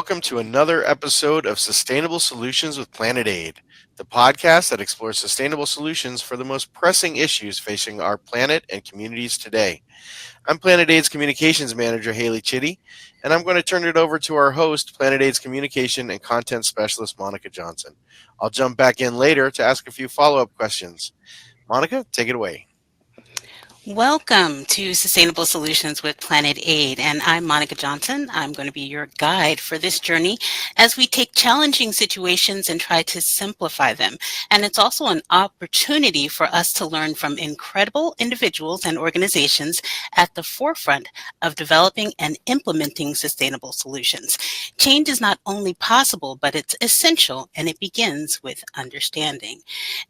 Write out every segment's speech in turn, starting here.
welcome to another episode of Sustainable Solutions with Planet Aid, the podcast that explores sustainable solutions for the most pressing issues facing our planet and communities today. I'm Planet Aid's Communications Manager, Haley Chitty, and I'm going to turn it over to our host, Planet Aid's Communication and Content Specialist, Monica Johnson. I'll jump back in later to ask a few follow-up questions. Monica, take it away. Welcome to Sustainable Solutions with Planet Aid, and I'm Monica Johnson. I'm going to be your guide for this journey as we take challenging situations and try to simplify them. And it's also an opportunity for us to learn from incredible individuals and organizations at the forefront of developing and implementing sustainable solutions. Change is not only possible, but it's essential, and it begins with understanding.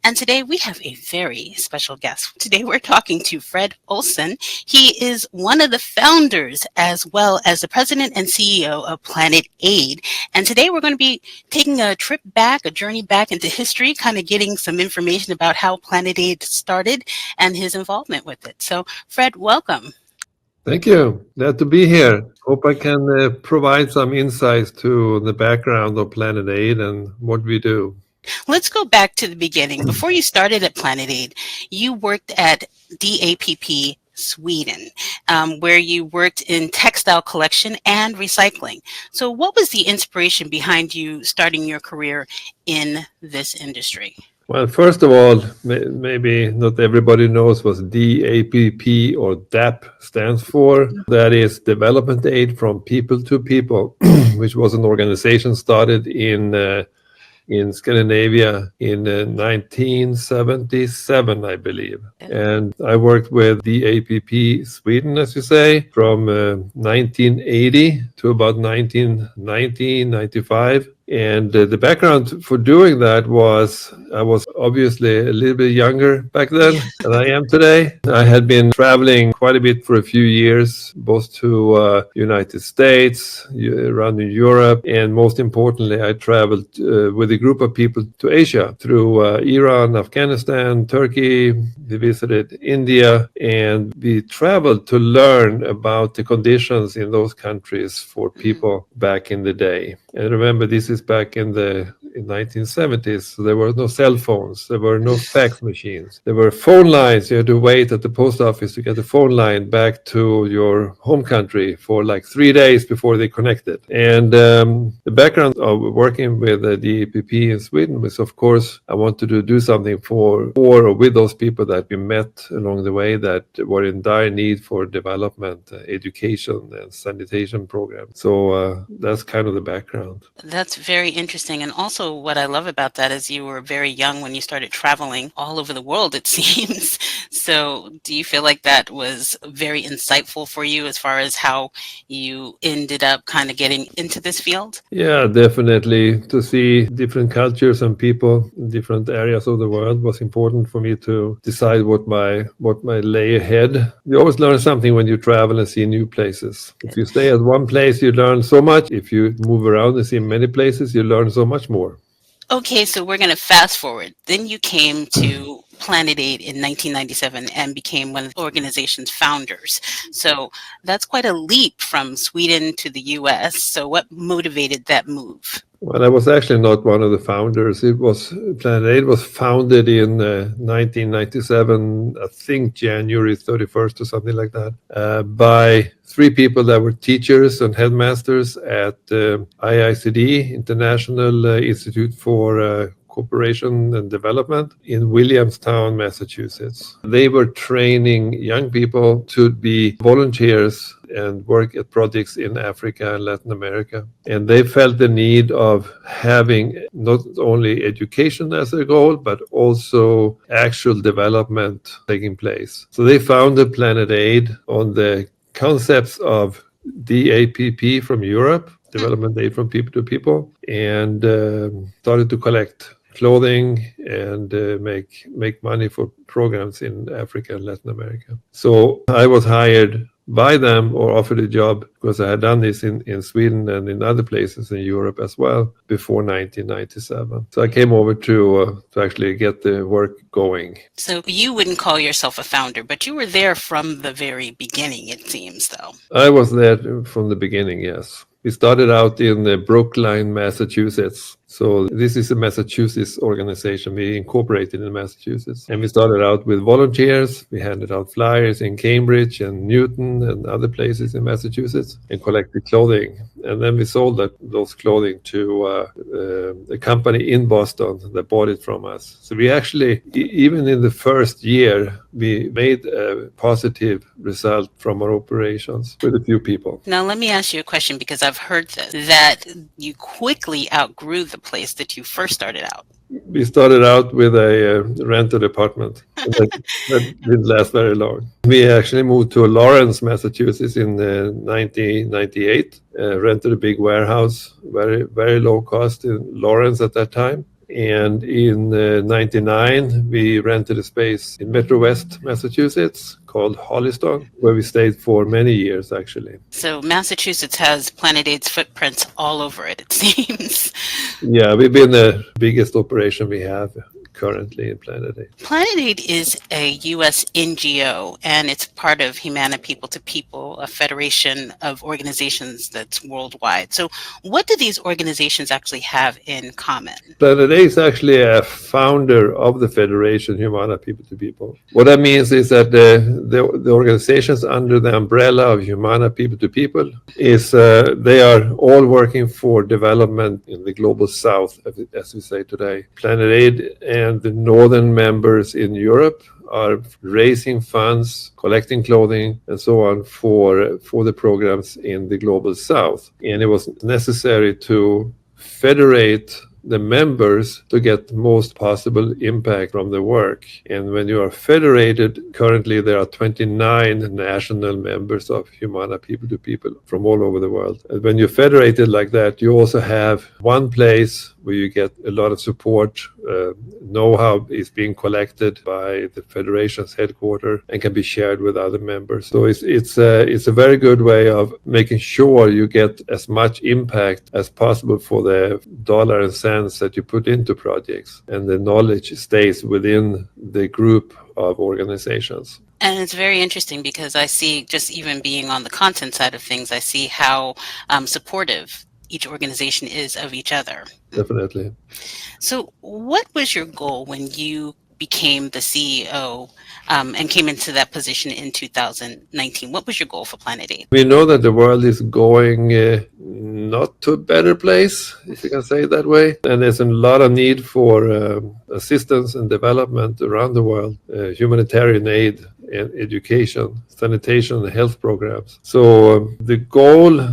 And today we have a very special guest. Today we're talking to Fred Olsson. He is one of the founders as well as the president and CEO of Planet Aid. And today we're going to be taking a trip back, a journey back into history, kind of getting some information about how Planet Aid started and his involvement with it. So, Fred, welcome. Thank you. Glad to be here. Hope I can provide some insights to the background of Planet Aid and what we do. Let's go back to the beginning. Before you started at Planet Aid, you worked at DAPP Sweden, where you worked in textile collection and recycling. So what was the inspiration behind you starting your career in this industry? Well, first of all, maybe not everybody knows what DAPP or DAP stands for. That is Development Aid from People to People, which was an organization started in Scandinavia in 1977, I believe. And I worked with DAPP Sweden, as you say, from 1980 to about 1990, 95. And the background for doing that was I was obviously a little bit younger back then than I am today. I had been traveling quite a bit for a few years, both to United States, around Europe, and most importantly, I traveled with a group of people to Asia through Iran, Afghanistan, Turkey. We visited India, and we traveled to learn about the conditions in those countries for people back in the day. And remember, this is back in the 1970s, so there were no cell phones, there were no fax machines. There were phone lines. You had to wait at the post office to get a phone line back to your home country for like 3 days before they connected. And the background of working with the DAPP in Sweden was, of course, I wanted to do something for or with those people that we met along the way that were in dire need for development, education, and sanitation programs. So that's kind of the background. That's very interesting. And also what I love about that is you were very young when you started traveling all over the world, it seems. So do you feel like that was very insightful for you as far as how you ended up kind of getting into this field? Yeah, definitely. To see different cultures and people in different areas of the world was important for me to decide what my lay ahead. You always learn something when you travel and see new places. If you stay at one place, you learn so much. If you move around and see many places, you learn so much more. Okay, so we're going to fast forward. Then you came to Planet Aid in 1997 and became one of the organization's founders. So that's quite a leap from Sweden to the US. So what motivated that move? Well, I was actually not one of the founders. It was Planet Aid was founded in 1997, I think January 31st or something like that, by 3 people that were teachers and headmasters at IICD, International Institute for Cooperation and Development in Williamstown, Massachusetts. They were training young people to be volunteers and work at projects in Africa and Latin America. And they felt the need of having not only education as a goal, but also actual development taking place. So they founded Planet Aid on the concepts of DAPP from Europe, Development Aid from People to People, and started to collect clothing and make money for programs in Africa and Latin America. So I was hired by them or offered a job because I had done this in Sweden and in other places in Europe as well before 1997. So I came over to actually get the work going. So you wouldn't call yourself a founder, but you were there from the very beginning, it seems, though. I was there from the beginning, yes. We started out in Brookline, Massachusetts. So this is a Massachusetts organization. We incorporated in Massachusetts. And we started out with volunteers. We handed out flyers in Cambridge and Newton and other places in Massachusetts and collected clothing. And then we sold those clothing to a company in Boston that bought it from us. So we actually, even in the first year, we made a positive result from our operations with a few people. Now, let me ask you a question, because I've heard that you quickly outgrew the place that you first started out. We started out with a rented apartment. That didn't last very long. We actually moved to Lawrence, Massachusetts in 1998, rented a big warehouse, very, very low cost in Lawrence at that time. And in 99, we rented a space in Metro West, Massachusetts called Holliston, where we stayed for many years, actually. So Massachusetts has Planet Aid's footprints all over it seems. Yeah, we've been the biggest operation we have currently in Planet Aid. Planet Aid is a U.S. NGO, and it's part of Humana People to People, a federation of organizations that's worldwide. So what do these organizations actually have in common? Planet Aid is actually a founder of the federation Humana People to People. What that means is that the organizations under the umbrella of Humana People to People is they are all working for development in the global south, as we say today. Planet Aid and the northern members in Europe are raising funds, collecting clothing, and so on for the programs in the global south. And it was necessary to federate the members to get the most possible impact from the work. And when you are federated, currently there are 29 national members of Humana People to People from all over the world. And when you're federated like that, you also have one place where you get a lot of support. Know-how is being collected by the federation's headquarters and can be shared with other members. So it's a very good way of making sure you get as much impact as possible for the dollar and cents that you put into projects, and the knowledge stays within the group of organizations. And it's very interesting because I see, just even being on the content side of things, I see how supportive each organization is of each other. Definitely. So what was your goal when you became the CEO and came into that position in 2019? What was your goal for Planet Aid? We know that the world is going not to a better place, if you can say it that way. And there's a lot of need for assistance and development around the world, humanitarian aid, and education, sanitation, and health programs. So the goal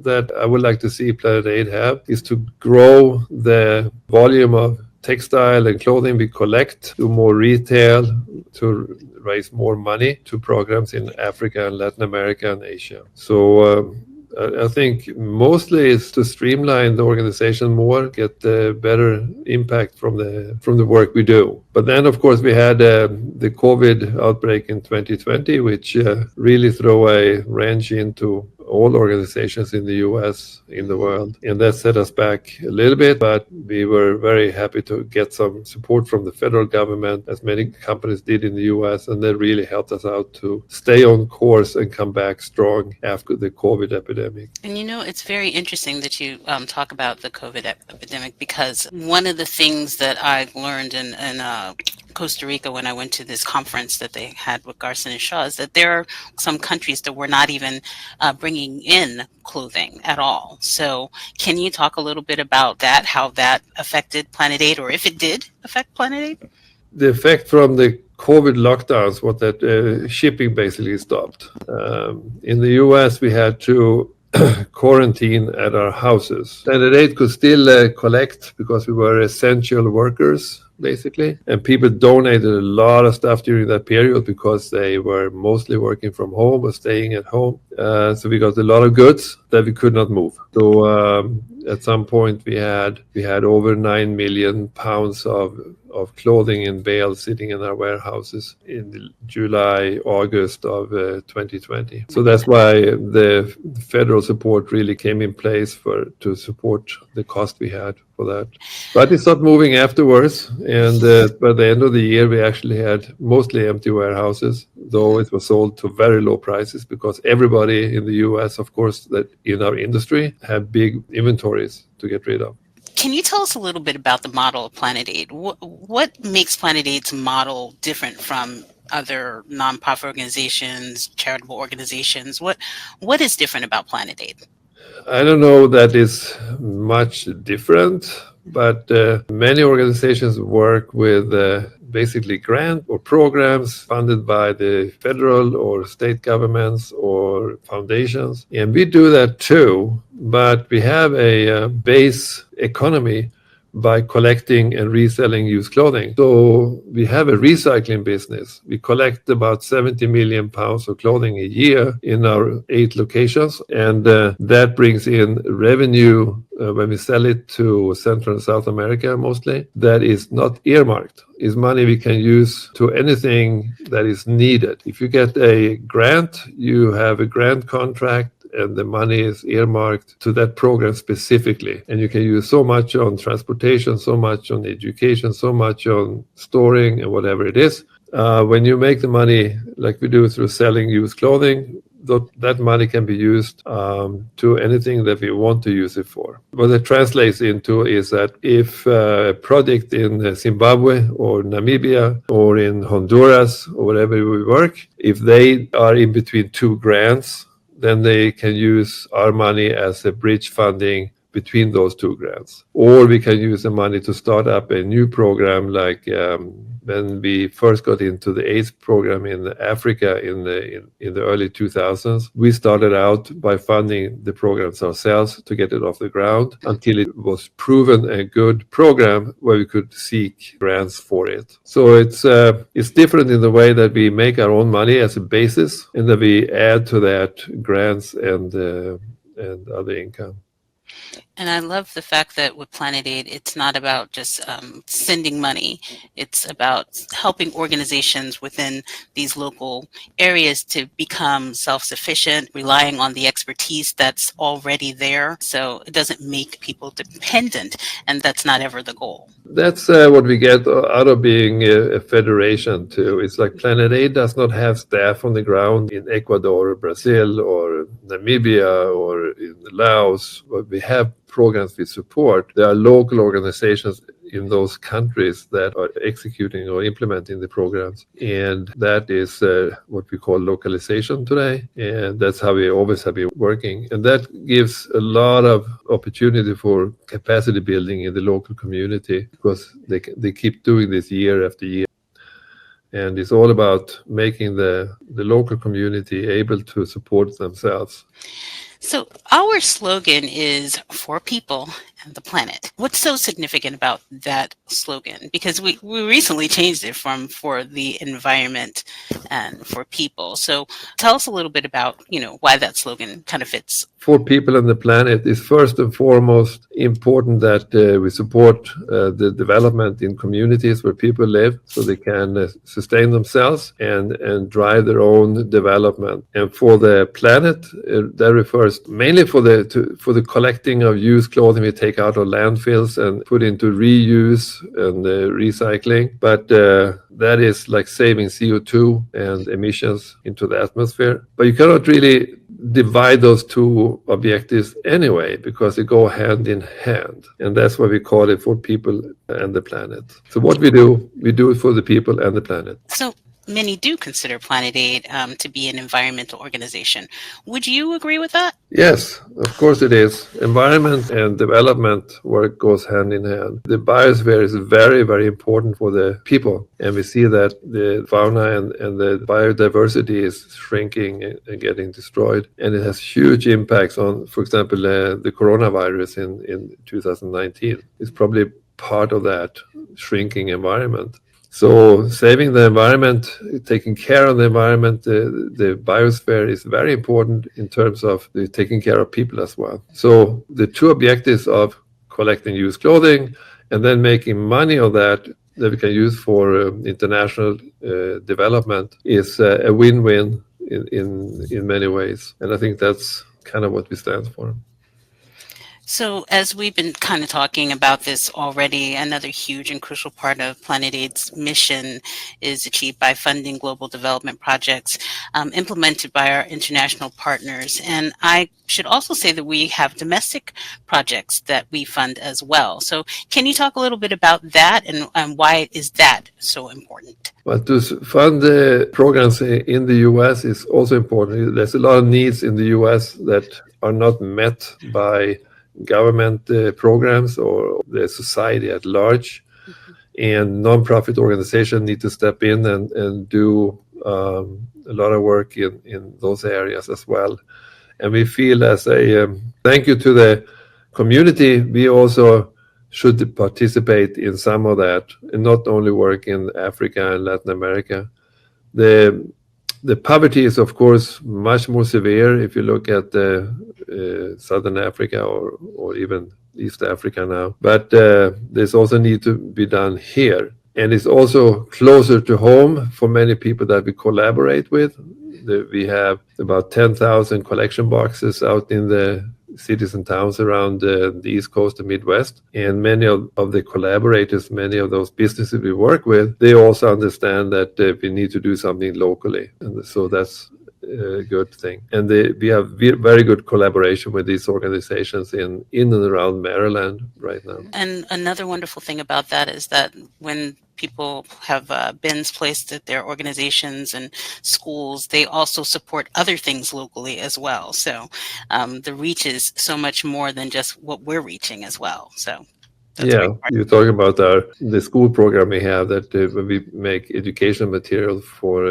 that I would like to see Planet Aid have is to grow the volume of textile and clothing we collect, do more retail, to raise more money to programs in Africa and Latin America and Asia. So I think mostly it's to streamline the organization more, get better impact from the work we do. But then, of course, we had the COVID outbreak in 2020, which really threw a wrench into all organizations in the US, in the world. And that set us back a little bit, but we were very happy to get some support from the federal government, as many companies did in the US, and that really helped us out to stay on course and come back strong after the COVID epidemic. And you know, it's very interesting that you talk about the COVID epidemic, because one of the things that I learned in Costa Rica when I went to this conference that they had with Garson and Shaw is that there are some countries that were not even bringing in clothing at all. So can you talk a little bit about that, how that affected Planet Aid, or if it did affect Planet Aid? The effect from the COVID lockdowns was that shipping basically stopped. In the US, we had to quarantine at our houses. Planet Aid could still collect because we were essential workers, basically. And people donated a lot of stuff during that period because they were mostly working from home or staying at home. So we got a lot of goods that we could not move. So at some point we had over 9 million pounds of of clothing in bales sitting in our warehouses in July, August of 2020. So that's why the federal support really came in place to support the cost we had for that. But it stopped moving afterwards, and by the end of the year, we actually had mostly empty warehouses, though it was sold to very low prices because everybody in the US, of course, that in our industry had big inventories to get rid of. Can you tell us a little bit about the model of Planet Aid? What makes Planet Aid's model different from other nonprofit organizations, charitable organizations? What is different about Planet Aid? I don't know that is much different, but many organizations work with basically grant or programs funded by the federal or state governments or foundations. And we do that too, but we have a base economy by collecting and reselling used clothing. So we have a recycling business. We collect about 70 million pounds of clothing a year in our 8 locations, and that brings in revenue when we sell it to Central and South America mostly. That is not earmarked. Is money we can use to anything that is needed. If you get a grant, you have a grant contract, and the money is earmarked to that program specifically. And you can use so much on transportation, so much on education, so much on storing and whatever it is. When you make the money like we do through selling used clothing, that money can be used to anything that we want to use it for. What it translates into is that if a project in Zimbabwe or Namibia or in Honduras or wherever we work, if they are in between 2 grants, then they can use our money as a bridge funding between those 2 grants. Or we can use the money to start up a new program like when we first got into the AIDS program in Africa in the early 2000s. We started out by funding the programs ourselves to get it off the ground until it was proven a good program where we could seek grants for it. So it's different in the way that we make our own money as a basis and that we add to that grants and other income. And I love the fact that with Planet Aid, it's not about just sending money. It's about helping organizations within these local areas to become self-sufficient, relying on the expertise that's already there. So it doesn't make people dependent, and that's not ever the goal. That's what we get out of being a federation too. It's like Planet Aid does not have staff on the ground in Ecuador, or Brazil, or Namibia, or in Laos, but we have programs we support. There are local organizations in those countries that are executing or implementing the programs. And that is what we call localization today. And that's how we always have been working. And that gives a lot of opportunity for capacity building in the local community because they keep doing this year after year. And it's all about making the local community able to support themselves. So our slogan is for people and the planet. What's so significant about that slogan? Because we recently changed it from for the environment and for people. So tell us a little bit about, why that slogan kind of fits. For people and the planet is first and foremost important that we support the development in communities where people live so they can sustain themselves and drive their own development. And for the planet, that refers mainly for the collecting of used clothing we take out of landfills and put into reuse and recycling. But that is like saving CO2 and emissions into the atmosphere. But you cannot really divide those 2 objectives anyway because they go hand in hand. And that's why we call it for people and the planet. So what we do it for the people and the planet. So many do consider Planet Aid to be an environmental organization. Would you agree with that? Yes, of course it is. Environment and development work goes hand in hand. The biosphere is very, very important for the people. And we see that the fauna and the biodiversity is shrinking and getting destroyed. And it has huge impacts on, for example, the coronavirus in 2019. It's probably part of that shrinking environment. So saving the environment, taking care of the environment, the biosphere is very important in terms of taking care of people as well. So the 2 objectives of collecting used clothing and then making money of that that we can use for international development is a win-win in many ways. And I think that's kind of what we stand for. So, as we've been kind of talking about this already, another huge and crucial part of Planet Aid's mission is achieved by funding global development projects implemented by our international partners. And I should also say that we have domestic projects that we fund as well. So, can you talk a little bit about that and why is that so important? But to fund the programs in the US is also important. There's a lot of needs in the US that are not met by government programs or the society at large. And nonprofit organizations need to step in and do a lot of work in those areas as well. And we feel as a thank you to the community, we also should participate in some of that and not only work in Africa and Latin America. The poverty is, of course, much more severe if you look at Southern Africa or even East Africa now. But there's also need to be done here. And it's also closer to home for many people that we collaborate with. We have about 10,000 collection boxes out in the cities and towns around the East Coast and Midwest. And many of the collaborators, many of those businesses we work with, they also understand that we need to do something locally. And so that's a good thing. And we have very good collaboration with these organizations in and around Maryland right now. And another wonderful thing about that is that when people have bins placed at their organizations and schools, they also support other things locally as well. So the reach is so much more than just what we're reaching as well. So that's you're talking about the school program we have that we make educational material for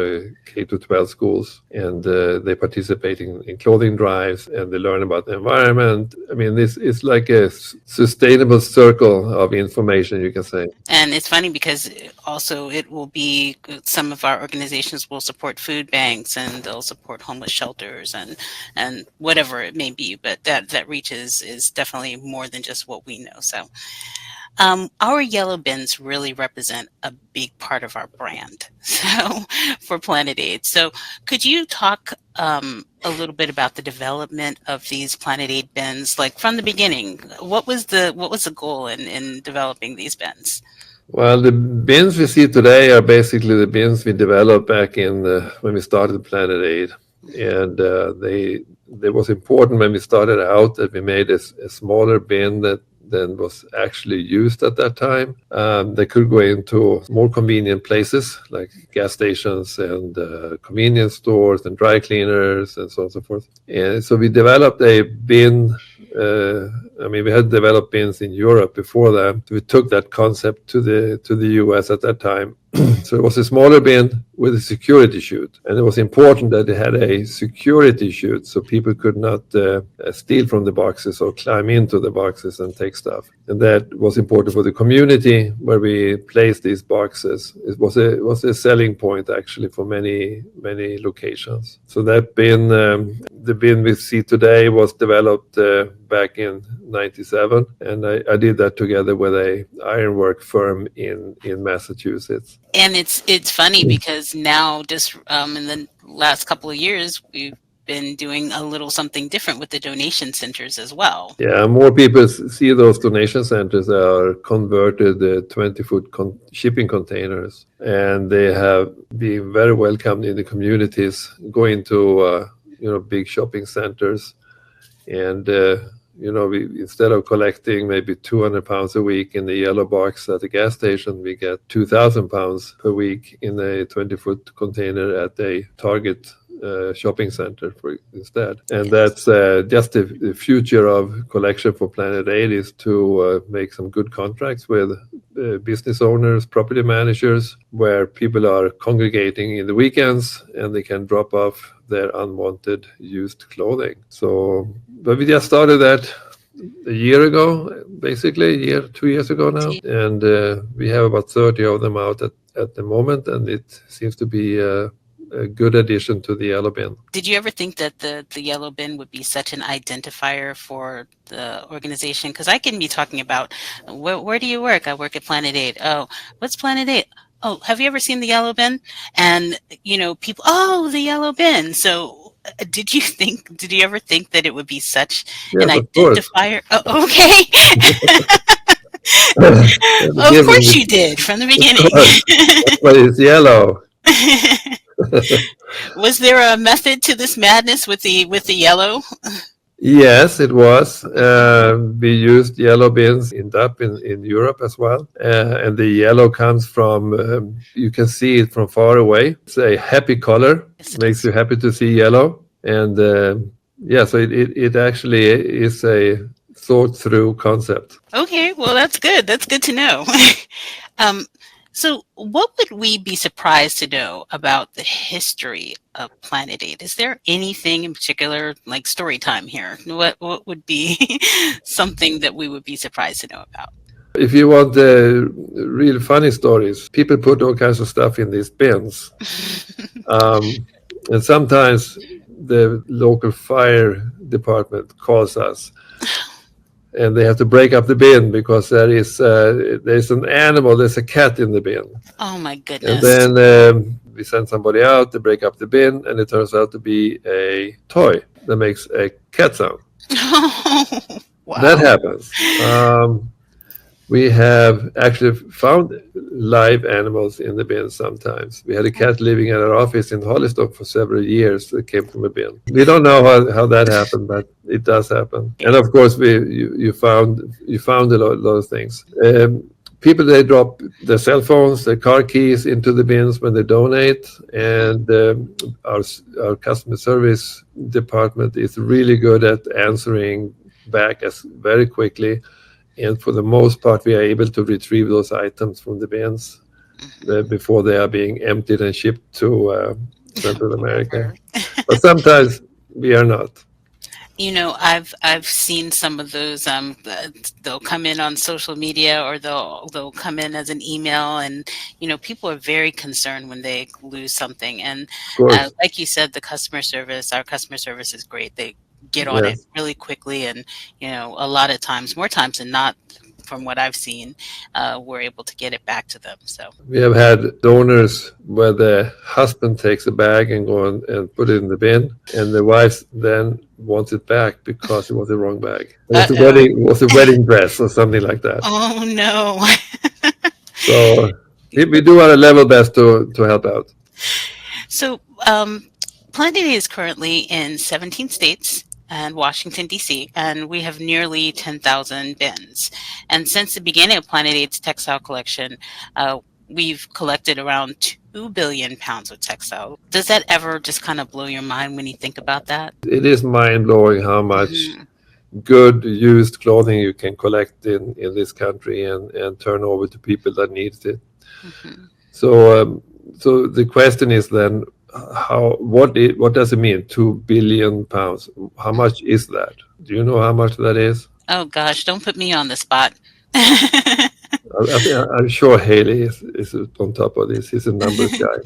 K-12 schools, and they participate in clothing drives and they learn about the environment. I mean, this is like a sustainable circle of information, you can say. And it's funny because also it will be some of our organizations will support food banks and they'll support homeless shelters and whatever it may be. But that reach is definitely more than just what we know. So our yellow bins really represent a big part of our brand. So for Planet Aid. So could you talk a little bit about the development of these Planet Aid bins, like from the beginning? What was the goal in developing these bins? Well, the bins we see today are basically the bins we developed back in when we started Planet Aid, and they was important when we started out that we made a smaller bin than was actually used at that time. They could go into more convenient places like gas stations and convenience stores and dry cleaners and so on and so forth. And so we developed a bin. We had developed bins in Europe before that. We took that concept to the US at that time. So it was a smaller bin with a security chute, and it was important that it had a security chute so people could not steal from the boxes or climb into the boxes and take stuff. And that was important for the community where we placed these boxes. It was a selling point actually for many locations. So that bin, the bin we see today, was developed back in '97, and I did that together with a ironwork firm in Massachusetts. And it's funny because now just in the last couple of years we've been doing a little something different with the donation centers as well. Yeah, more people see those donation centers that are converted 20-foot shipping containers, and they have been very welcomed in the communities, going to big shopping centers, and we, instead of collecting maybe 200 pounds a week in the yellow box at the gas station, we get 2,000 pounds per week in a 20-foot container at a Target shopping center instead. And that's just the future of collection for Planet Aid, is to make some good contracts with business owners, property managers, where people are congregating in the weekends and they can drop off their unwanted used clothing. So, but we just started that a year ago, basically 2 years ago now, and we have about 30 of them out at the moment, and it seems to be a good addition to the yellow bin. Did you ever think that the yellow bin would be such an identifier for the organization? Because I can be talking about where do you work? I work at Planet 8. Oh, what's Planet 8? Oh, have you ever seen the yellow bin? And people, oh, the yellow bin. So did you ever think that it would be such an Yes, of course. identifier? Oh, okay. The Of given, course you did from the of beginning. course. That's why it's yellow. Was there a method to this madness with the yellow? Yes, it was. We used yellow bins in DAP in Europe as well. And the yellow comes from, you can see it from far away. It's a happy color, makes you happy to see yellow. And so it actually is a thought through concept. Okay, well, that's good. That's good to know. So what would we be surprised to know about the history of Planet 8? Is there anything in particular, like story time here? What would be something that we would be surprised to know about? If you want real funny stories, people put all kinds of stuff in these bins. And sometimes the local fire department calls us and they have to break up the bin because there's an animal, there's a cat in the bin. Oh my goodness. And then we send somebody out to break up the bin, and it turns out to be a toy that makes a cat sound. Wow. That happens. We have actually found live animals in the bin sometimes. We had a cat living at our office in Hollistock for several years that came from a bin. We don't know how that happened, but it does happen. And of course, you found a lot of things. People, they drop their cell phones, their car keys into the bins when they donate, and our customer service department is really good at answering back very quickly. And for the most part, we are able to retrieve those items from the bins before they are being emptied and shipped to Central America. But sometimes we are not. I've seen some of those. They'll come in on social media, or they'll come in as an email, and people are very concerned when they lose something. And like you said, our customer service is great. They get on it really quickly, and a lot of times, more times than not, from what I've seen, we're able to get it back to them. So we have had donors where the husband takes a bag and go and put it in the bin, and the wife then wants it back because it was the wrong bag. It was a wedding dress or something like that. Oh no! So we do our level best to help out. So Planet 8 is currently in 17 states and Washington, D.C., and we have nearly 10,000 bins. And since the beginning of Planet 8's textile collection, we've collected around 2 billion pounds of textile. Does that ever just kind of blow your mind when you think about that? It is mind-blowing how much good used clothing you can collect in this country and turn over to people that need it. So the question is then, what does it mean, 2 billion pounds? How much is that? Do you know how much that is? Oh gosh, don't put me on the spot. I'm sure Haley is on top of this. He's a numbers guy.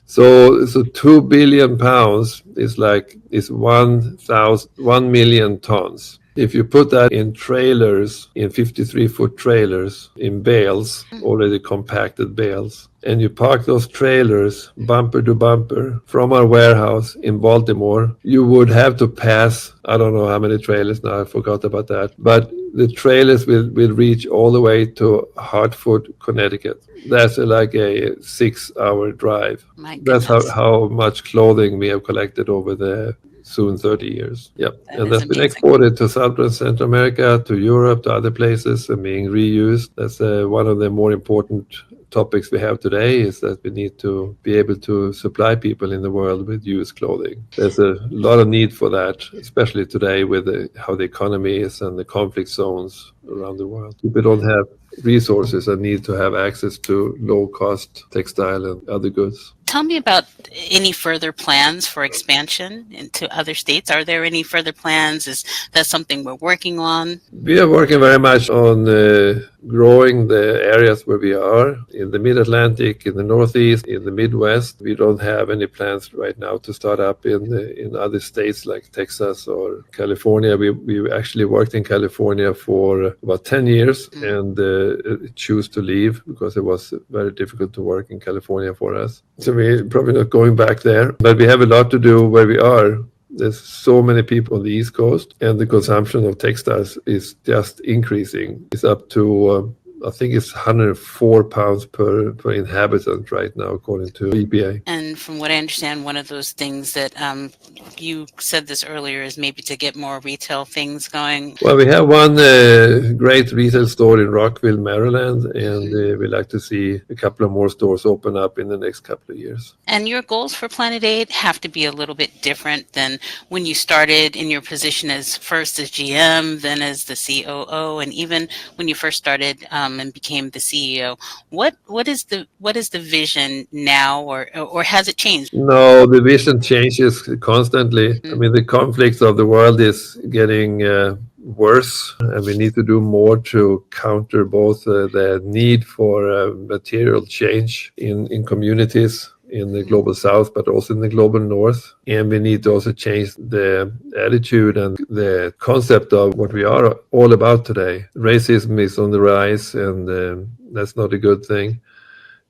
So 2 billion pounds is 1 million tons. If you put that in trailers, in 53-foot trailers, in bales, already compacted bales, and you park those trailers bumper to bumper from our warehouse in Baltimore, you would have to pass, I don't know how many trailers now, I forgot about that, but the trailers will reach all the way to Hartford, Connecticut. That's like a 6-hour drive. That's how much clothing we have collected over the soon 30 years. Yep. And that's been exported to South and Central America, to Europe, to other places, and being reused. That's one of the more important topics we have today, is that we need to be able to supply people in the world with used clothing. There's a lot of need for that, especially today with how the economy is and the conflict zones around the world. People don't have resources and need to have access to low-cost textile and other goods. Tell me about any further plans for expansion into other states. Are there any further plans? Is that something we're working on? We are working very much on growing the areas where we are in the mid-Atlantic, in the Northeast, in the Midwest. We don't have any plans right now to start up in other states like Texas or California. We actually worked in California for about 10 years and choose to leave because it was very difficult to work in California for us. So we're probably not going back there, but we have a lot to do where we are. There's so many people on the East Coast, and the consumption of textiles is just increasing. It's up to, I think it's 104 pounds per inhabitant right now, according to EPA. And from what I understand, one of those things that you said this earlier is maybe to get more retail things going. Well, we have one great retail store in Rockville, Maryland, and we like to see a couple of more stores open up in the next couple of years. And your goals for Planet Aid have to be a little bit different than when you started in your position as first as GM, then as the COO, and even when you first started and became the CEO. What is the vision now, or has it changed? No, the vision changes constantly. I mean, the conflicts of the world is getting worse, and we need to do more to counter both the need for material change in communities in the global south, but also in the global north. And we need to also change the attitude and the concept of what we are all about today. Racism is on the rise, and that's not a good thing.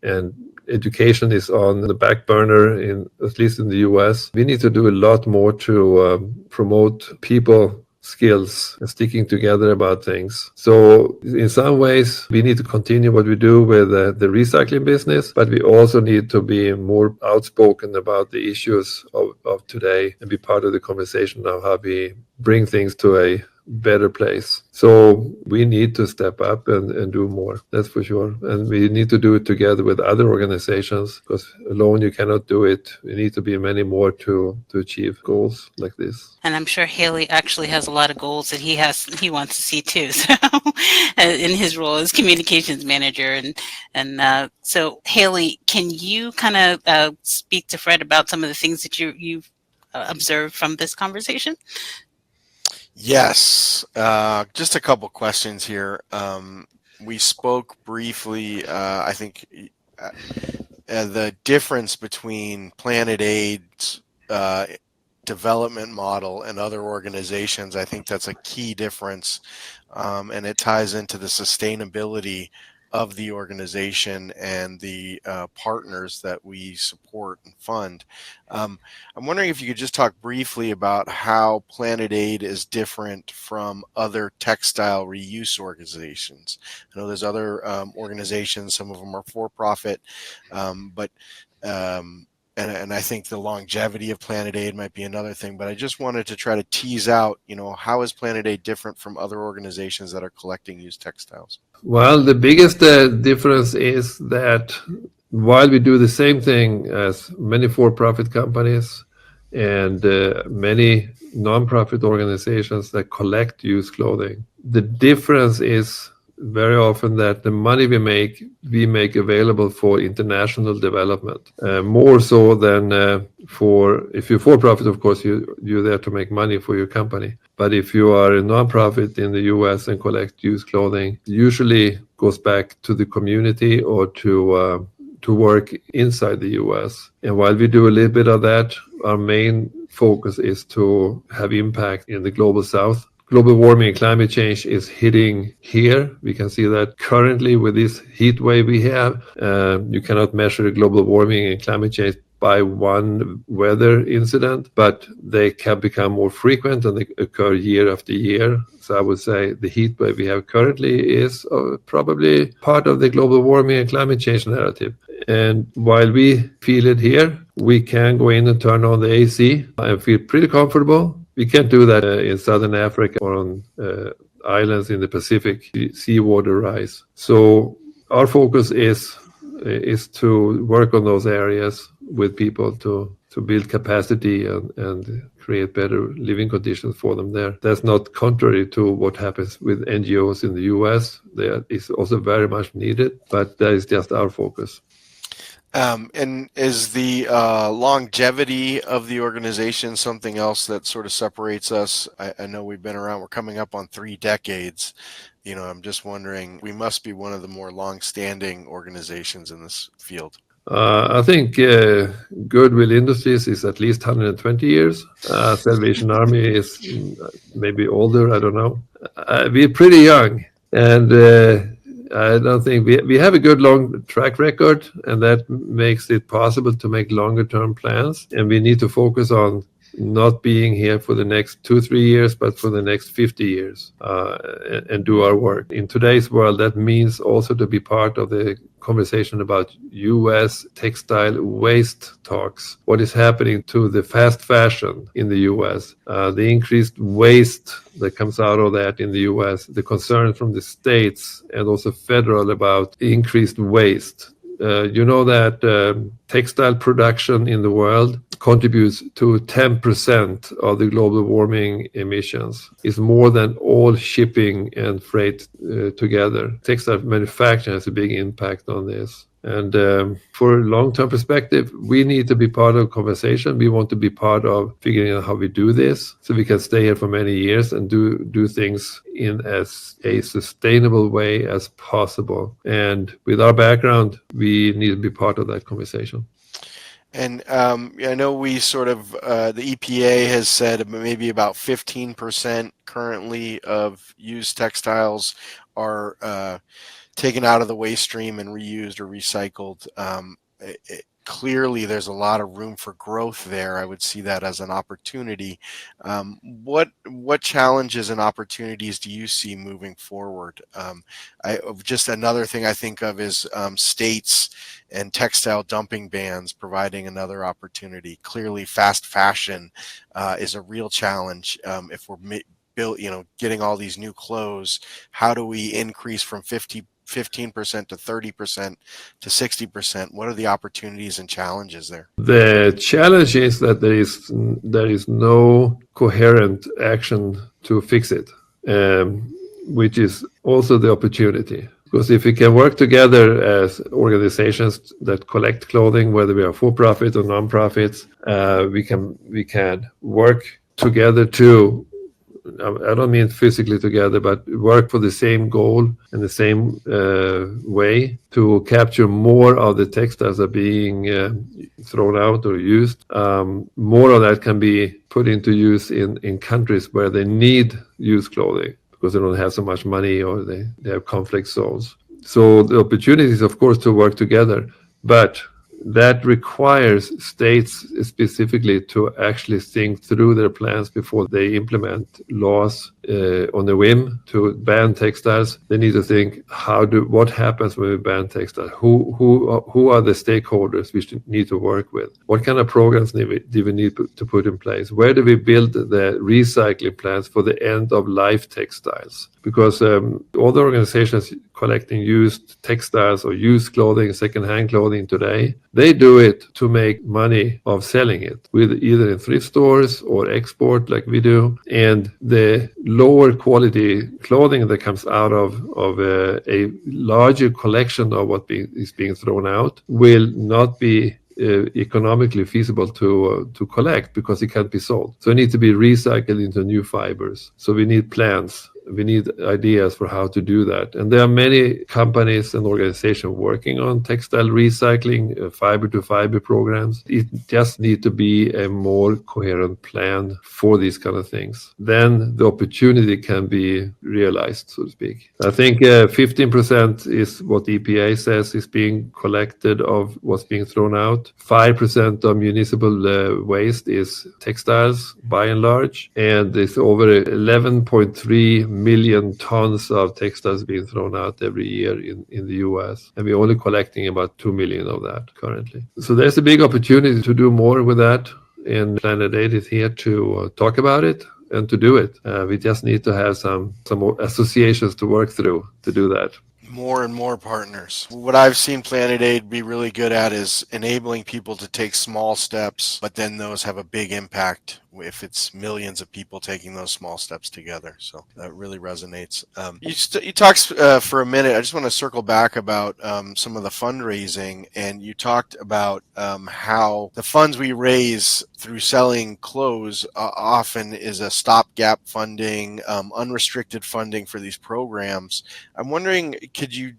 And education is on the back burner, at least in the US. We need to do a lot more to promote people skills and sticking together about things. So in some ways, we need to continue what we do with the recycling business, but we also need to be more outspoken about the issues of today and be part of the conversation of how we bring things to a better place. So we need to step up and do more, that's for sure. And we need to do it together with other organizations, because alone you cannot do it. We need to be many more to achieve goals like this. And I'm sure Haley actually has a lot of goals that he wants to see too. So in his role as communications manager, and so Haley, can you kind of speak to Fred about some of the things that you've observed from this conversation? Yes, just a couple questions here. We spoke briefly, I think, the difference between Planet Aid's development model and other organizations. I think that's a key difference, and it ties into the sustainability of the organization and the partners that we support and fund. I'm wondering if you could just talk briefly about how Planet Aid is different from other textile reuse organizations. I know there's other organizations, some of them are for-profit, but and I think the longevity of Planet Aid might be another thing, but I just wanted to try to tease out, how is Planet Aid different from other organizations that are collecting used textiles? Well, the biggest difference is that while we do the same thing as many for-profit companies and many non-profit organizations that collect used clothing, the difference is very often that the money we make available for international development, more so than if you're for profit, of course, you're there to make money for your company. But if you are a nonprofit in the US and collect used clothing, it usually goes back to the community or to work inside the US. And while we do a little bit of that, our main focus is to have impact in the global south. Global warming and climate change is hitting here. We can see that currently with this heat wave we have. You cannot measure global warming and climate change by one weather incident, but they can become more frequent and they occur year after year. So I would say the heat wave we have currently is probably part of the global warming and climate change narrative. And while we feel it here, we can go in and turn on the AC and feel pretty comfortable. We can't do that in Southern Africa or on islands in the Pacific, seawater rise. So our focus is to work on those areas with people to build capacity and create better living conditions for them there. That's not contrary to what happens with NGOs in the US. That is also very much needed, but that is just our focus. And is the longevity of the organization something else that sort of separates us? I know we've been around, we're coming up on 3 decades. I'm just wondering, we must be one of the more long-standing organizations in this field. I think Goodwill Industries is at least 120 years. Salvation Army is maybe older, I don't know. We're pretty young, and I don't think we have a good long track record, and that makes it possible to make longer term plans. And we need to focus on not being here for the next 2-3 years, but for the next 50 years, and do our work. In today's world, that means also to be part of the conversation about U.S. textile waste talks. What is happening to the fast fashion in the U.S., the increased waste that comes out of that in the U.S., the concern from the states and also federal about increased waste. You know that textile production in the world contributes to 10% of the global warming emissions. It's more than all shipping and freight together. Textile manufacturing has a big impact on this. And for a long-term perspective, we need to be part of the conversation. We want to be part of figuring out how we do this so we can stay here for many years and do things in as a sustainable way as possible. And with our background, we need to be part of that conversation. And I know we sort of, the EPA has said maybe about 15% currently of used textiles are taken out of the waste stream and reused or recycled. Clearly, there's a lot of room for growth there. I would see that as an opportunity. What challenges and opportunities do you see moving forward? Just another thing I think of is states and textile dumping bans providing another opportunity. Clearly, fast fashion is a real challenge. If we're getting all these new clothes, how do we increase from 15% to 30% to 60%? What are the opportunities and challenges there? The challenge is that there is no coherent action to fix it, which is also the opportunity. Because if we can work together as organizations that collect clothing, whether we are for-profit or non-profits, we can work together to, I don't mean physically together, but work for the same goal and the same way to capture more of the textiles that are being thrown out or used. More of that can be put into use in countries where they need used clothing because they don't have so much money or they have conflict zones. So the opportunity is, of course, to work together, but that requires states specifically to actually think through their plans before they implement laws on a whim to ban textiles. They need to think what happens when we ban textiles? Who are the stakeholders we need to work with? What kind of programs do we need to put in place? Where do we build the recycling plants for the end of life textiles? Because all the organizations collecting used textiles or used clothing, secondhand clothing today, they do it to make money of selling it, with either in thrift stores or export like we do. And the lower quality clothing that comes out of a larger collection of what is being thrown out will not be economically feasible to collect because it can't be sold. So it needs to be recycled into new fibers. So we need plans. We need ideas for how to do that. And there are many companies and organizations working on textile recycling, fiber-to-fiber programs. It just needs to be a more coherent plan for these kind of things. Then the opportunity can be realized, so to speak. I think 15% is what the EPA says is being collected of what's being thrown out. 5% of municipal waste is textiles, by and large. And it's over 11.3 million tons of textiles being thrown out every year in the US. And we're only collecting about 2 million of that currently. So there's a big opportunity to do more with that. And Planet 8 is here to talk about it and to do it. We just need to have some more associations to work through to do that. More and more partners. What I've seen Planet Aid be really good at is enabling people to take small steps, but then those have a big impact if it's millions of people taking those small steps together. So that really resonates. You talked for a minute. I just want to circle back about some of the fundraising, and you talked about how the funds we raise through selling clothes often is a stopgap funding, unrestricted funding for these programs. I'm wondering, could you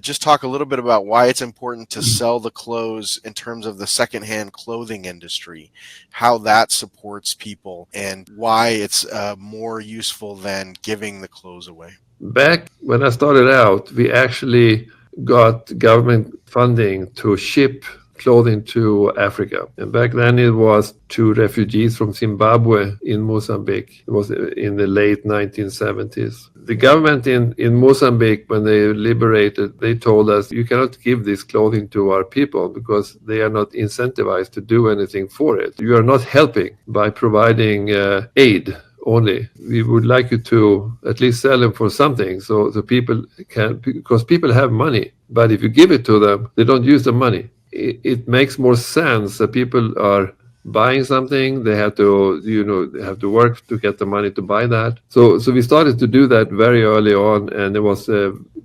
just talk a little bit about why it's important to sell the clothes in terms of the secondhand clothing industry, how that supports people, and why it's more useful than giving the clothes away? Back when I started out, we actually got government funding to ship clothing to Africa. And back then it was to refugees from Zimbabwe in Mozambique. It was in the late 1970s. The government in Mozambique, when they liberated, they told us, you cannot give this clothing to our people because they are not incentivized to do anything for it. You are not helping by providing aid only. We would like you to at least sell them for something so the people can, because people have money, but if you give it to them, they don't use the money. It makes more sense that people are buying something, they have to, they have to work to get the money to buy that. So we started to do that very early on, and it was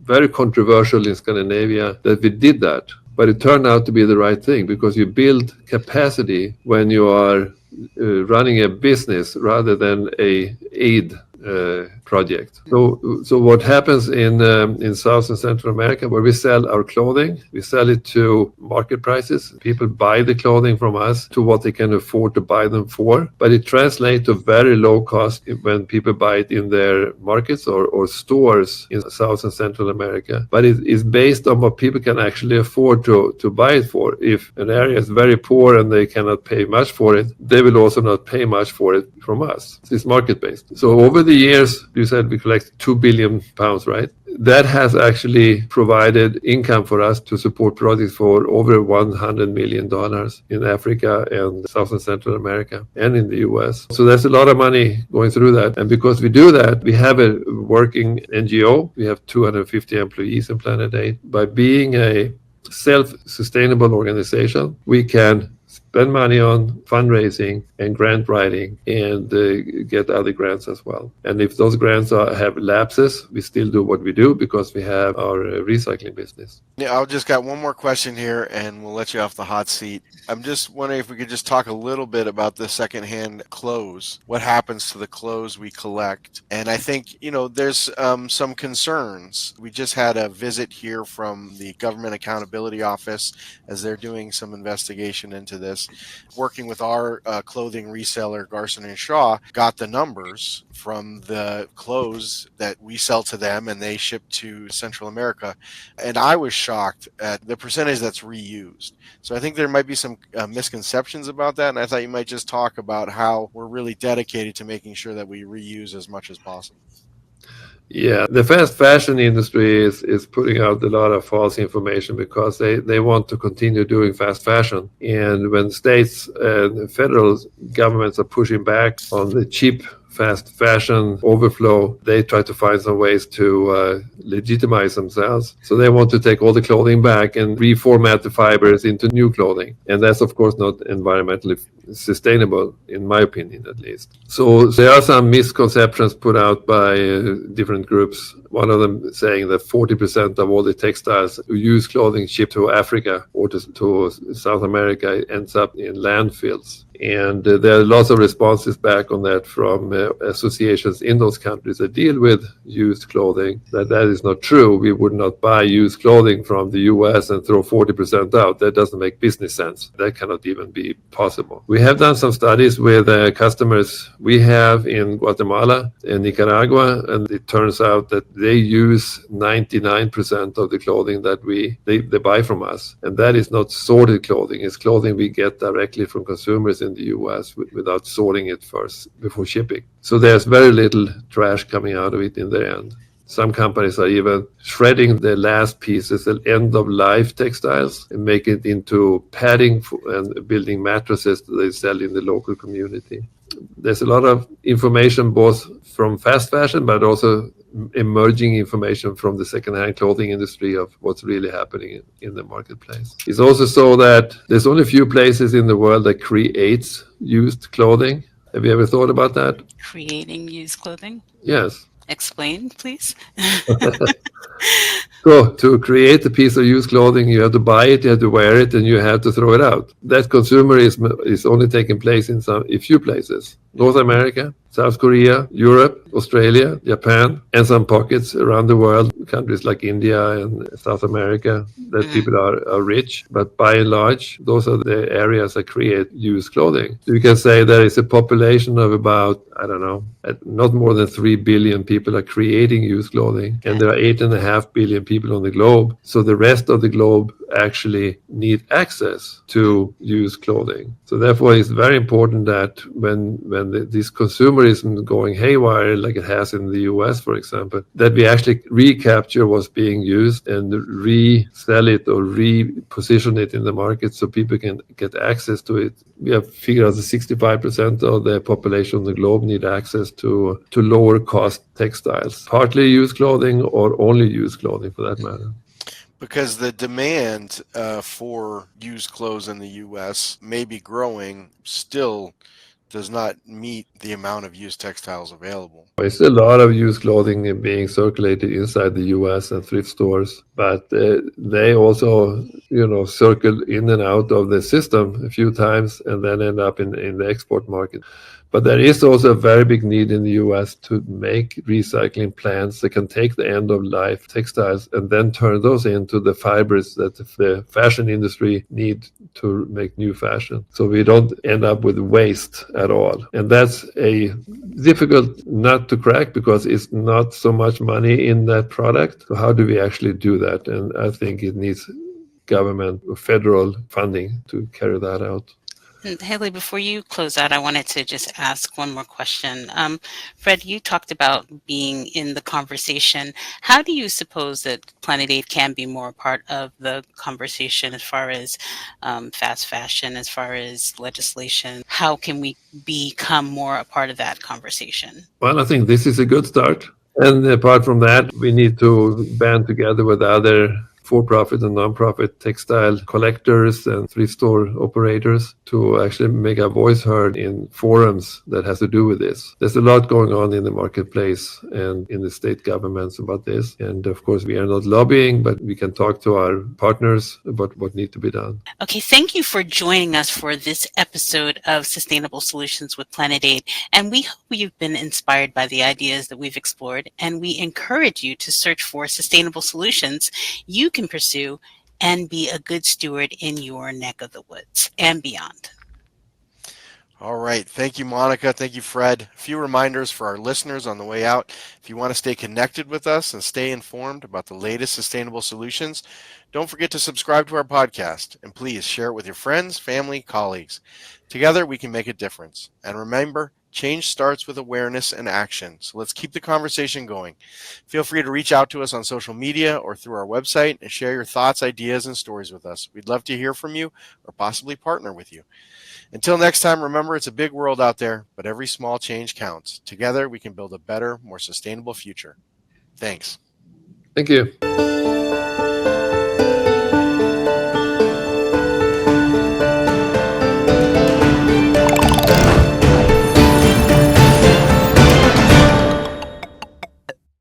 very controversial in Scandinavia that we did that. But it turned out to be the right thing, because you build capacity when you are running a business rather than a aid project. So what happens in South and Central America, where we sell our clothing, we sell it to market prices. People buy the clothing from us to what they can afford to buy them for, but it translates to very low cost when people buy it in their markets or stores in South and Central America. But it is based on what people can actually afford to buy it for. If an area is very poor and they cannot pay much for it, they will also not pay much for it from us. It's market-based. So over the years, you said we collect £2 billion, right? That has actually provided income for us to support projects for over $100 million in Africa and South and Central America and in the US. So there's a lot of money going through that. And because we do that, we have a working NGO. We have 250 employees in Planet Aid. By being a self-sustainable organization, we can spend money on fundraising and grant writing and get other grants as well. And if those grants have lapses, we still do what we do because we have our recycling business. Yeah, I'll just got one more question here and we'll let you off the hot seat. I'm just wondering if we could just talk a little bit about the secondhand clothes. What happens to the clothes we collect? And I think, there's some concerns. We just had a visit here from the Government Accountability Office as they're doing some investigation into this. Working with our clothing reseller, Garson & Shaw, got the numbers from the clothes that we sell to them and they ship to Central America. And I was shocked at the percentage that's reused. So I think there might be some misconceptions about that. And I thought you might just talk about how we're really dedicated to making sure that we reuse as much as possible. Yeah, the fast fashion industry is putting out a lot of false information because they want to continue doing fast fashion. And when states and federal governments are pushing back on the cheap fast fashion overflow, they try to find some ways to legitimize themselves. So they want to take all the clothing back and reformat the fibers into new clothing. And that's, of course, not environmentally sustainable, in my opinion, at least. So there are some misconceptions put out by different groups. One of them saying that 40% of all the textiles used clothing shipped to Africa or to South America ends up in landfills. And there are lots of responses back on that from associations in those countries that deal with used clothing, that is not true. We would not buy used clothing from the US and throw 40% out. That doesn't make business sense. That cannot even be possible. We have done some studies with customers we have in Guatemala and Nicaragua, and it turns out that they use 99% of the clothing that they buy from us. And that is not sorted clothing. It's clothing we get directly from consumers in the US without sorting it first before shipping. So there's very little trash coming out of it in the end. Some companies are even shredding the last pieces, the end-of-life textiles, and make it into padding and building mattresses that they sell in the local community. There's a lot of information both from fast fashion, but also emerging information from the second-hand clothing industry of what's really happening in the marketplace. It's also so that there's only a few places in the world that creates used clothing. Have you ever thought about that? Creating used clothing? Yes. Explain, please. So to create a piece of used clothing, you have to buy it, you have to wear it, and you have to throw it out. That consumerism is only taking place in a few places. North America, South Korea, Europe, Australia, Japan, and some pockets around the world, countries like India and South America, that people are rich. But by and large, those are the areas that create used clothing. You can say there is a population of about, I don't know, not more than 3 billion people are creating used clothing, and there are 8.5 billion people on the globe. So the rest of the globe actually need access to used clothing. So therefore, it's very important that when this consumerism is going haywire, like it has in the US, for example, that we actually recapture what's being used and resell it or reposition it in the market so people can get access to it. We have figured out that 65% of the population on the globe need access to lower cost textiles, partly used clothing or only used clothing for that matter. Because the demand for used clothes in the U.S. may be growing, still does not meet the amount of used textiles available. There's a lot of used clothing being circulated inside the U.S. and thrift stores, but they also, circle in and out of the system a few times and then end up in the export market. But there is also a very big need in the US to make recycling plants that can take the end of life textiles and then turn those into the fibers that the fashion industry need to make new fashion. So we don't end up with waste at all. And that's a difficult nut to crack because it's not so much money in that product. So how do we actually do that? And I think it needs government or federal funding to carry that out. And Haley, before you close out, I wanted to just ask one more question. Fred, you talked about being in the conversation. How do you suppose that Planet Aid can be more a part of the conversation as far as fast fashion, as far as legislation? How can we become more a part of that conversation? Well, I think this is a good start. And apart from that, we need to band together with other for-profit and non-profit textile collectors and thrift store operators to actually make our voice heard in forums that has to do with this. There's a lot going on in the marketplace and in the state governments about this. And of course, we are not lobbying, but we can talk to our partners about what needs to be done. Okay, thank you for joining us for this episode of Sustainable Solutions with Planet Aid. And we hope you've been inspired by the ideas that we've explored, and we encourage you to search for sustainable solutions you can pursue and be a good steward in your neck of the woods and beyond. All right. Thank you, Monica. Thank you, Fred. A few reminders for our listeners on the way out. If you want to stay connected with us and stay informed about the latest sustainable solutions, don't forget to subscribe to our podcast, and please share it with your friends, family, colleagues. Together, we can make a difference. And remember, change starts with awareness and action. So let's keep the conversation going. Feel free to reach out to us on social media or through our website and share your thoughts, ideas, and stories with us. We'd love to hear from you or possibly partner with you. Until next time, remember, it's a big world out there, but every small change counts. Together, we can build a better, more sustainable future. Thanks. Thank you.